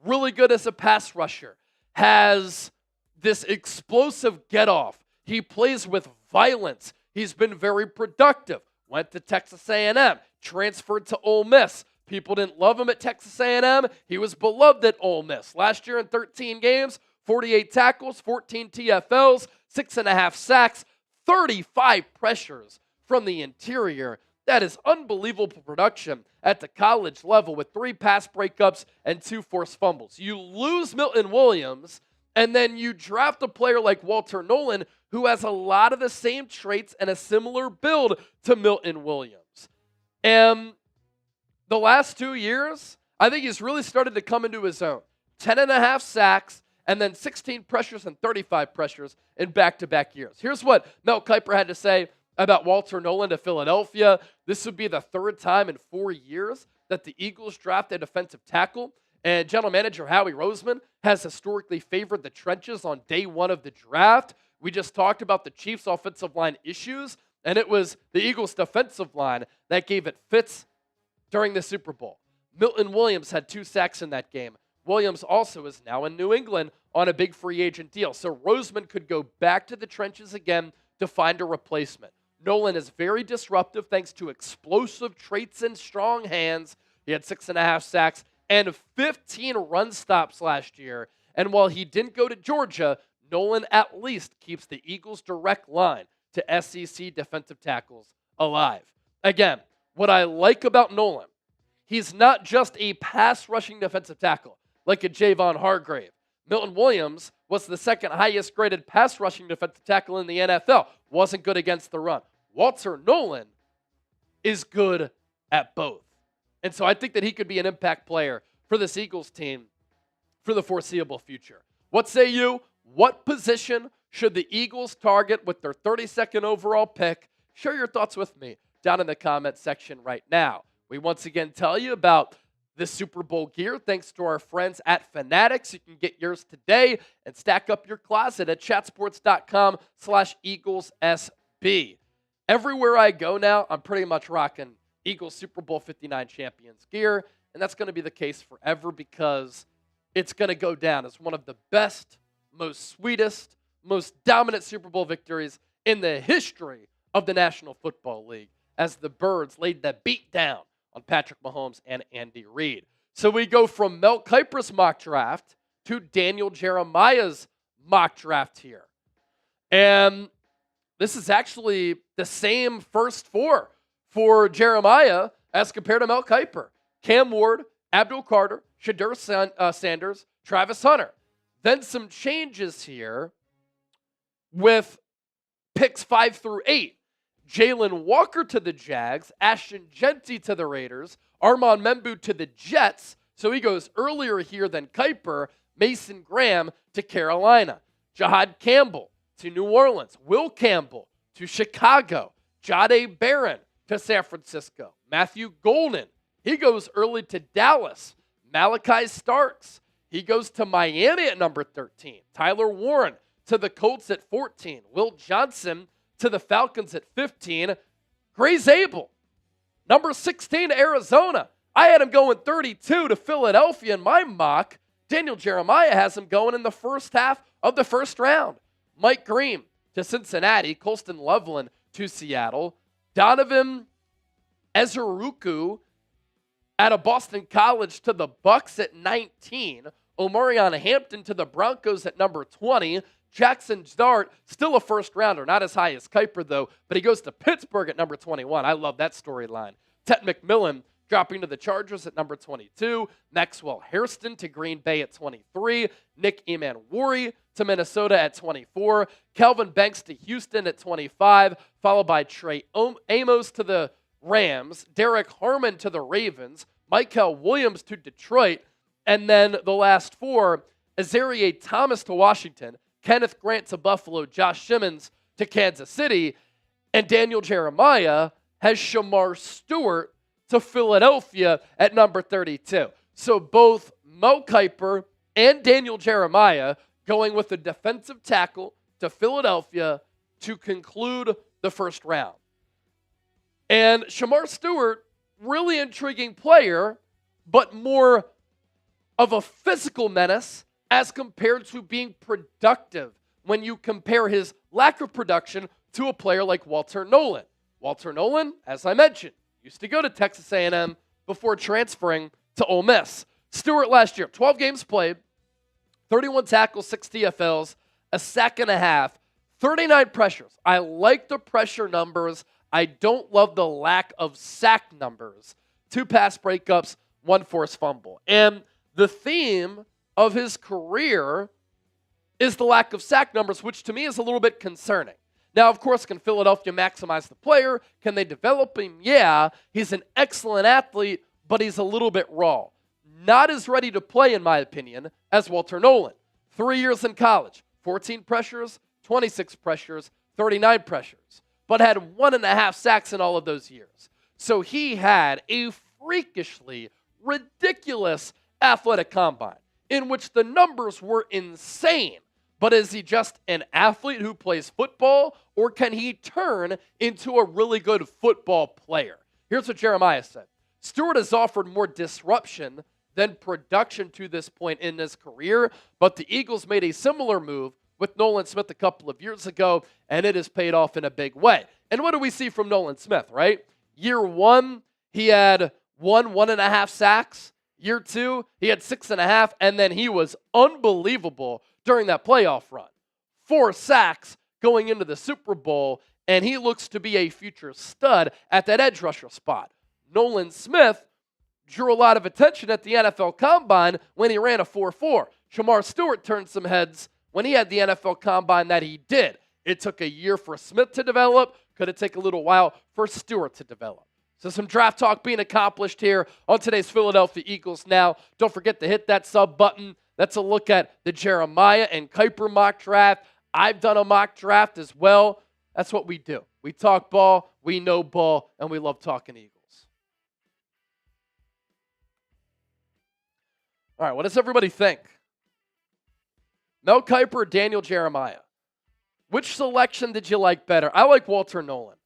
really good as a pass rusher, has this explosive get-off. He plays with violence. He's been very productive. Went to Texas A&M, transferred to Ole Miss. People didn't love him at Texas A&M. He was beloved at Ole Miss. Last year in 13 games, 48 tackles, 14 TFLs, 6.5 sacks, 35 pressures from the interior. That is unbelievable production at the college level with 3 pass breakups and 2 forced fumbles. You lose Milton Williams, and then you draft a player like Walter Nolan, who has a lot of the same traits and a similar build to Milton Williams. And the last 2 years, I think he's really started to come into his own. 10.5 sacks, and then 16 pressures and 35 pressures in back-to-back years. Here's what Mel Kiper had to say about Walter Nolan to Philadelphia. This would be the 3rd time in 4 years that the Eagles draft a defensive tackle. And general manager Howie Roseman has historically favored the trenches on day 1 of the draft. We just talked about the Chiefs' offensive line issues, and it was the Eagles' defensive line that gave it fits during the Super Bowl. Milton Williams had 2 sacks in that game. Williams also is now in New England on a big free agent deal. So Roseman could go back to the trenches again to find a replacement. Nolan is very disruptive thanks to explosive traits and strong hands. He had 6.5 sacks and 15 run stops last year. And while he didn't go to Georgia, Nolan at least keeps the Eagles' direct line to SEC defensive tackles alive. Again, what I like about Nolan, he's not just a pass-rushing defensive tackle like a Javon Hargrave. Milton Williams was the 2nd highest graded pass-rushing defensive tackle in the NFL. Wasn't good against the run. Walter Nolan is good at both. And so I think that he could be an impact player for this Eagles team for the foreseeable future. What say you? What position should the Eagles target with their 32nd overall pick? Share your thoughts with me down in the comment section right now. We once again tell you about the Super Bowl gear thanks to our friends at Fanatics. You can get yours today and stack up your closet at chatsports.com/EaglesSB. Everywhere I go now, I'm pretty much rocking Eagles Super Bowl 59 champions gear, and that's going to be the case forever because it's going to go down as one of the best, most sweetest, most dominant Super Bowl victories in the history of the National Football League as the Birds laid the beat down on Patrick Mahomes and Andy Reid. So we go from Mel Kiper's mock draft to Daniel Jeremiah's mock draft here. And this is actually the same first 4 for Jeremiah as compared to Mel Kiper. Cam Ward, Abdul Carter, Shadur Sanders, Travis Hunter. Then some changes here with picks 5 through 8. Jalen Walker to the Jags, Ashton Genty to the Raiders, Armand Membu to the Jets. So he goes earlier here than Kiper. Mason Graham to Carolina. Jahad Campbell to New Orleans. Will Campbell to Chicago. Jahdae Barron to San Francisco. Matthew Golden, he goes early to Dallas. Malachi Starks, he goes to Miami at number 13. Tyler Warren to the Colts at 14. Will Johnson to the Falcons at 15. Gray Zabel, number 16 to Arizona. I had him going 32 to Philadelphia in my mock. Daniel Jeremiah has him going in the first half of the first round. Mike Green to Cincinnati. Colston Loveland to Seattle. Donovan Ezeruku out of Boston College to the Bucks at 19. Omarion Hampton to the Broncos at number 20. Jackson Dart, still a first rounder, not as high as Kiper though, but he goes to Pittsburgh at number 21. I love that storyline. Tet McMillan dropping to the Chargers at number 22. Maxwell Hairston to Green Bay at 23. Nick Emanwari to Minnesota at 24. Calvin Banks to Houston at 25, followed by Trey Amos to the Rams. Derek Harmon to the Ravens. Michael Williams to Detroit. And then the last 4, Azareye'h Thomas to Washington. Kenneth Grant to Buffalo, Josh Simmons to Kansas City, and Daniel Jeremiah has Shamar Stewart to Philadelphia at number 32. So both Mel Kiper and Daniel Jeremiah going with a defensive tackle to Philadelphia to conclude the first round. And Shamar Stewart, really intriguing player, but more of a physical menace as compared to being productive when you compare his lack of production to a player like Walter Nolan. Walter Nolan, as I mentioned, used to go to Texas A&M before transferring to Ole Miss. Stewart last year, 12 games played, 31 tackles, 6 TFLs, a sack and a half, 39 pressures. I like the pressure numbers. I don't love the lack of sack numbers. 2 pass breakups, 1 forced fumble. And the theme of his career is the lack of sack numbers, which to me is a little bit concerning. Now, of course, can Philadelphia maximize the player? Can they develop him? Yeah. He's an excellent athlete, but he's a little bit raw. Not as ready to play, in my opinion, as Walter Nolan. 3 years in college, 14 pressures, 26 pressures, 39 pressures, but had 1.5 sacks in all of those years. So he had a freakishly ridiculous athletic combine in which the numbers were insane. But is he just an athlete who plays football, or can he turn into a really good football player? Here's what Jeremiah said. Stewart has offered more disruption than production to this point in his career, but the Eagles made a similar move with Nolan Smith a couple of years ago, and it has paid off in a big way. And what do we see from Nolan Smith, right? Year 1, he had 1.5 sacks. Year 2, he had 6.5, and then he was unbelievable during that playoff run. 4 sacks going into the Super Bowl, and he looks to be a future stud at that edge rusher spot. Nolan Smith drew a lot of attention at the NFL Combine when he ran a 4.4. Shamar Stewart turned some heads when he had the NFL Combine that he did. It took a year for Smith to develop. Could it take a little while for Stewart to develop? So some draft talk being accomplished here on today's Philadelphia Eagles Now. Don't forget to hit that sub button. That's a look at the Jeremiah and Kuiper mock draft. I've done a mock draft as well. That's what we do. We talk ball, we know ball, and we love talking Eagles. All right, what does everybody think? Mel Kiper or Daniel Jeremiah? Which selection did you like better? I like Walter Nolan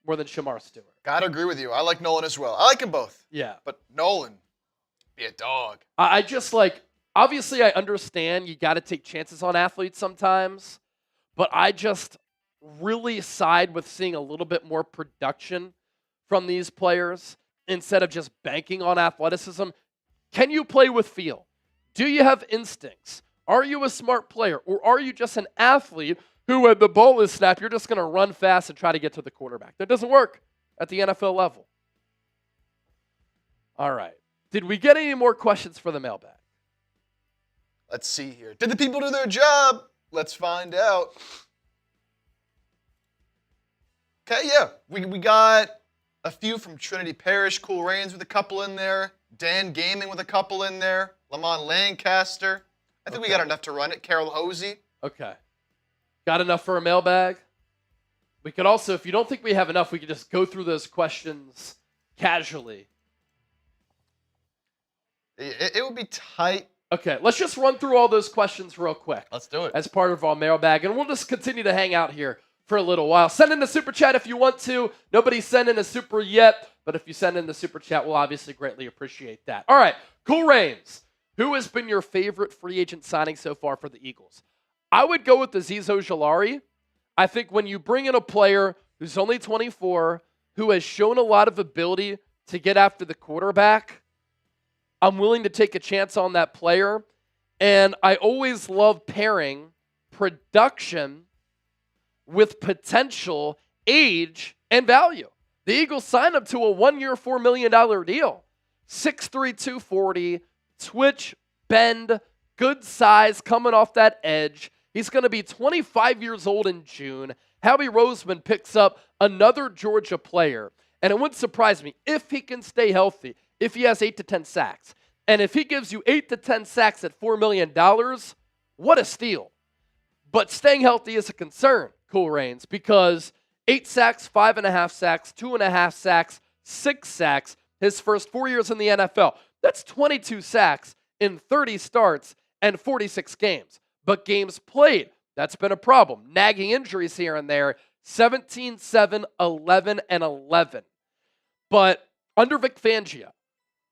more than Shamar Stewart. Gotta agree with you. I like Nolan as well. I like them both. Yeah. But Nolan, be a dog. I just like, obviously I understand you got to take chances on athletes sometimes, but I just really side with seeing a little bit more production from these players instead of just banking on athleticism. Can you play with feel? Do you have instincts? Are you a smart player? Or are you just an athlete who, when the ball is snapped, you're just going to run fast and try to get to the quarterback? That doesn't work at the NFL level. All right. Did we get any more questions for the mailbag? Let's see here. Did the people do their job? Let's find out. Okay, yeah. We got a few from Trinity Parish, Cool Rains with a couple in there, Dan Gaming with a couple in there, Lamont Lancaster. I think we got enough to run it. Carol Hosey. Okay. Got enough for a mailbag? We could also, if you don't think we have enough, we could just go through those questions casually. It would be tight. Okay, let's just run through all those questions real quick. Let's do it. As part of our mailbag, and we'll just continue to hang out here for a little while. Send in a super chat if you want to. Nobody's sent in a super yet, but if you send in the super chat, we'll obviously greatly appreciate that. All right, Cool Rains. Who has been your favorite free agent signing so far for the Eagles? I would go with Azeez Ojulari. I think when you bring in a player who's only 24, who has shown a lot of ability to get after the quarterback, I'm willing to take a chance on that player. And I always love pairing production with potential, age, and value. The Eagles signed him to a 1-year, $4 million deal. 6'3", 240, twitch, bend, good size, coming off that edge. He's going to be 25 years old in June. Howie Roseman picks up another Georgia player. And it wouldn't surprise me if he can stay healthy, if he has 8 to 10 sacks. And if he gives you 8 to 10 sacks at $4 million, what a steal. But staying healthy is a concern, Cool Rains, because 8 sacks, 5.5 sacks, 2.5 sacks, 6 sacks his first 4 years in the NFL. That's 22 sacks in 30 starts and 46 games. But games played, that's been a problem. Nagging injuries here and there, 17, 7, 11, and 11. But under Vic Fangio,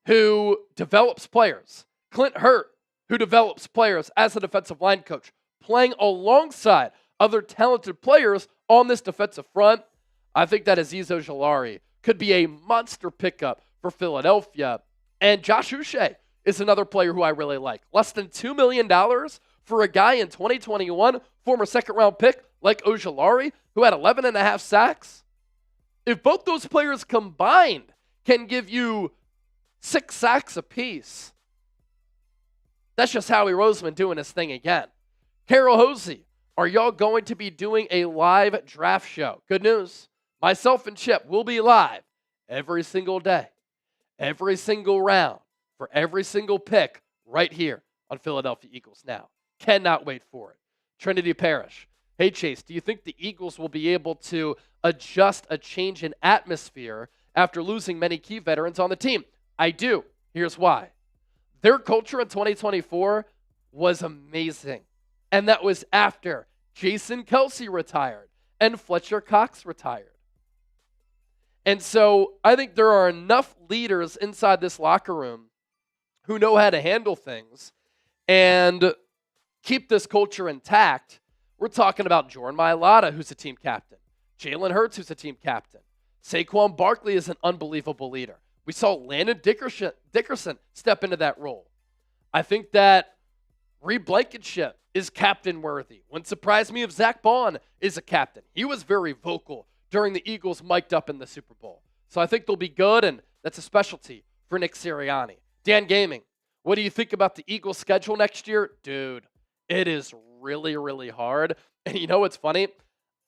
who develops players, Clint Hurt, who develops players as a defensive line coach, playing alongside other talented players on this defensive front. I think that Azeez Ojulari could be a monster pickup for Philadelphia. And Josh Uche is another player who I really like. Less than $2 million for a guy in 2021, former second-round pick like Ojulari, who had 11.5 sacks. If both those players combined can give you 6 sacks apiece, that's just Howie Roseman doing his thing again. Carol Hosey, are y'all going to be doing a live draft show? Good news. Myself and Chip will be live every single day, every single round, for every single pick right here on Philadelphia Eagles Now. Cannot wait for it. Trinity Parrish. Hey, Chase, do you think the Eagles will be able to adjust a change in atmosphere after losing many key veterans on the team? I do. Here's why. Their culture in 2024 was amazing. And that was after Jason Kelce retired and Fletcher Cox retired. And so I think there are enough leaders inside this locker room who know how to handle things and keep this culture intact. We're talking about Jordan Mailata, who's a team captain. Jalen Hurts, who's a team captain. Saquon Barkley is an unbelievable leader. We saw Landon Dickerson step into that role. I think that Reed Blankenship is captain worthy. Wouldn't surprise me if Zach Bond is a captain. He was very vocal during the Eagles mic'd up in the Super Bowl. So I think they'll be good, and that's a specialty for Nick Sirianni. Dan Gaming, what do you think about the Eagles' schedule next year? Dude, it is really, really hard. And you know what's funny?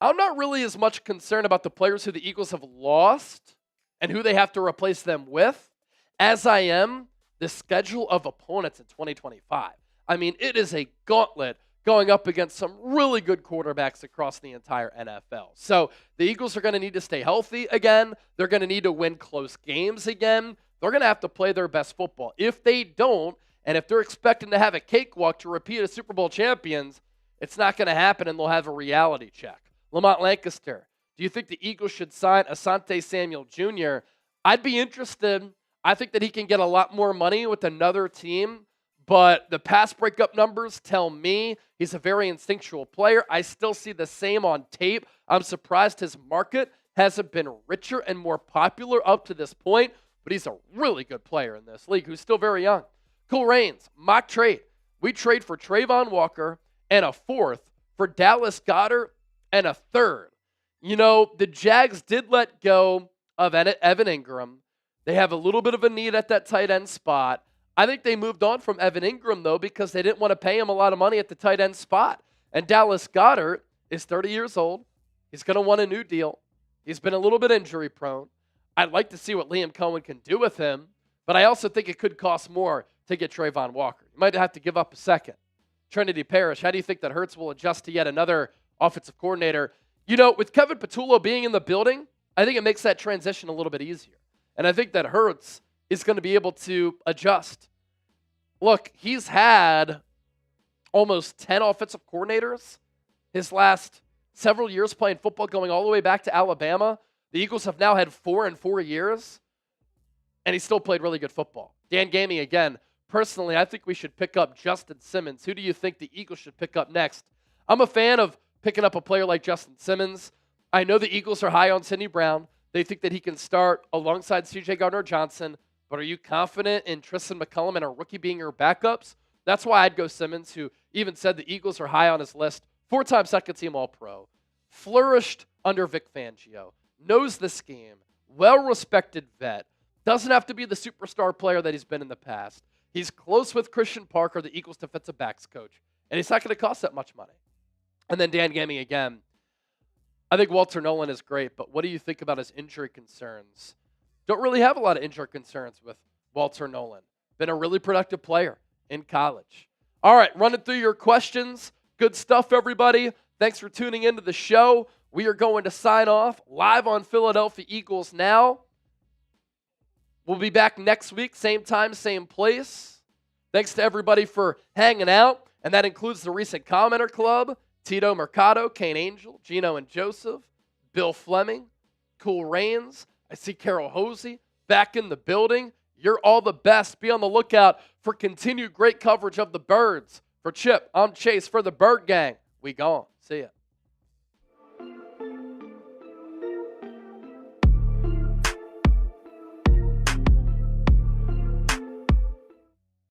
I'm not really as much concerned about the players who the Eagles have lost and who they have to replace them with as I am the schedule of opponents in 2025. I mean, it is a gauntlet going up against some really good quarterbacks across the entire NFL. So the Eagles are going to need to stay healthy again. They're going to need to win close games again. They're going to have to play their best football. If they don't, and if they're expecting to have a cakewalk to repeat as Super Bowl champions, it's not going to happen, and they'll have a reality check. Lamont Lancaster, do you think the Eagles should sign Asante Samuel Jr.? I'd be interested. I think that he can get a lot more money with another team, but the pass breakup numbers tell me he's a very instinctual player. I still see the same on tape. I'm surprised his market hasn't been richer and more popular up to this point, but he's a really good player in this league who's still very young. Cool Reigns, mock trade. We trade for Trayvon Walker and a 4th for Dallas Goedert and a 3rd. You know, the Jags did let go of Evan Ingram. They have a little bit of a need at that tight end spot. I think they moved on from Evan Ingram, though, because they didn't want to pay him a lot of money at the tight end spot. And Dallas Goedert is 30 years old. He's going to want a new deal. He's been a little bit injury prone. I'd like to see what Liam Cohen can do with him, but I also think it could cost more to get Trayvon Walker. You might have to give up a second. Trinity Parrish, how do you think that Hurts will adjust to yet another offensive coordinator? You know, with Kevin Patullo being in the building, I think it makes that transition a little bit easier. And I think that Hurts is going to be able to adjust. Look, he's had almost 10 offensive coordinators his last several years playing football, going all the way back to Alabama. The Eagles have now had 4 in 4 years, and he still played really good football. Dan Gaming, again, personally, I think we should pick up Justin Simmons. Who do you think the Eagles should pick up next? I'm a fan of picking up a player like Justin Simmons. I know the Eagles are high on Sidney Brown. They think that he can start alongside C.J. Gardner-Johnson, but are you confident in Tristan McCullum and a rookie being your backups? That's why I'd go Simmons, who even said the Eagles are high on his list. 4-time second-team All-Pro. Flourished under Vic Fangio. Knows the scheme. Well-respected vet. Doesn't have to be the superstar player that he's been in the past. He's close with Christian Parker, the Eagles defensive backs coach, and he's not going to cost that much money. And then Dan Gaming again. I think Walter Nolan is great, but what do you think about his injury concerns? Don't really have a lot of injury concerns with Walter Nolan. Been a really productive player in college. All right, running through your questions. Good stuff, everybody. Thanks for tuning into the show. We are going to sign off live on Philadelphia Eagles Now. We'll be back next week, same time, same place. Thanks to everybody for hanging out, and that includes the recent commenter club, Tito Mercado, Kane Angel, Gino and Joseph, Bill Fleming, Cool Reigns. I see Carol Hosey back in the building. You're all the best. Be on the lookout for continued great coverage of the Birds. For Chip, I'm Chase for the Bird Gang. We gone. See ya.